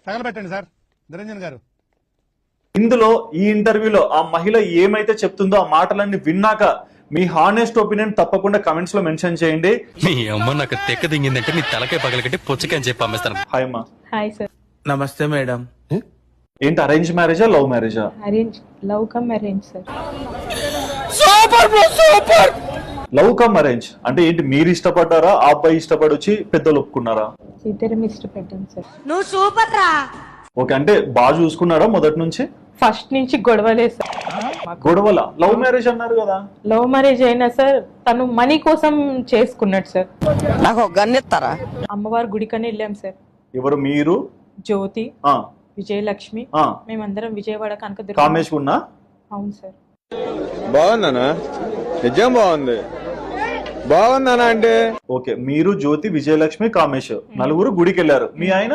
తగలబెట్టండి sir Niranjan గారు. ఇందులో ఈ ఇంటర్వ్యూలో ఆ మహిళ ఏమైతే చెప్తుందో ఆ మాటలన్నీ విన్నాక మీ హానెస్ట్ ఒపీనియన్ తప్పకుండా కమెంట్స్ లో మెన్షన్ చేయండి. మీ అమ్మ నాకు తెక్క దింగిందంటే నీ తలకాయ పగలకట్టి పుచ్చకాయ చెప్పి అమ్మేస్తాను. హాయ్ అమ్మా. Hi sir. నమస్తే మేడం. ఏంటి అరేంజ్ మ్యారేజా లవ్ మ్యారేజా? Arrange, love come arrange sir. Love come arrange అంటే ఏంటి, మీరు ఇష్టపడ్డారా ఆ అబ్బాయి ఇష్టపడి వచ్చి పెద్దలు ఒప్పుకున్నారా? ఇద్దరం ఇష్టపడ్డాం సార్. నువ్వు సూపర్ రా. ఓకే, అంటే బాగా చూసుకున్నారా మొదటి నుంచి? ఫస్ట్ నుంచి గొడవలే సార్. గొడవల లవ్ మ్యారేజ్ అన్నారు కదా. లవ్ మ్యారేజ్ అయినా సార్ తను మనీ కోసం చేసుకున్నాడు సార్. నాకు ఒక గన్ ఇస్తారా? అమ్మవారి గుడికని వెళ్ళాం సార్. ఎవరు మీరు? జ్యోతి, ఆ విజయలక్ష్మి, ఆ మేమందరం విజయవాడ కనకదుర్గ. కామేష్ ఉన్నా? అవును సార్. బాగుందనా? నిజం బాగుంది. బాగుందనా అంటే ఓకే, మీరు జ్యోతి విజయలక్ష్మి కామేష్ నలుగురు గుడికి వెళ్ళారు. మీ ఆయన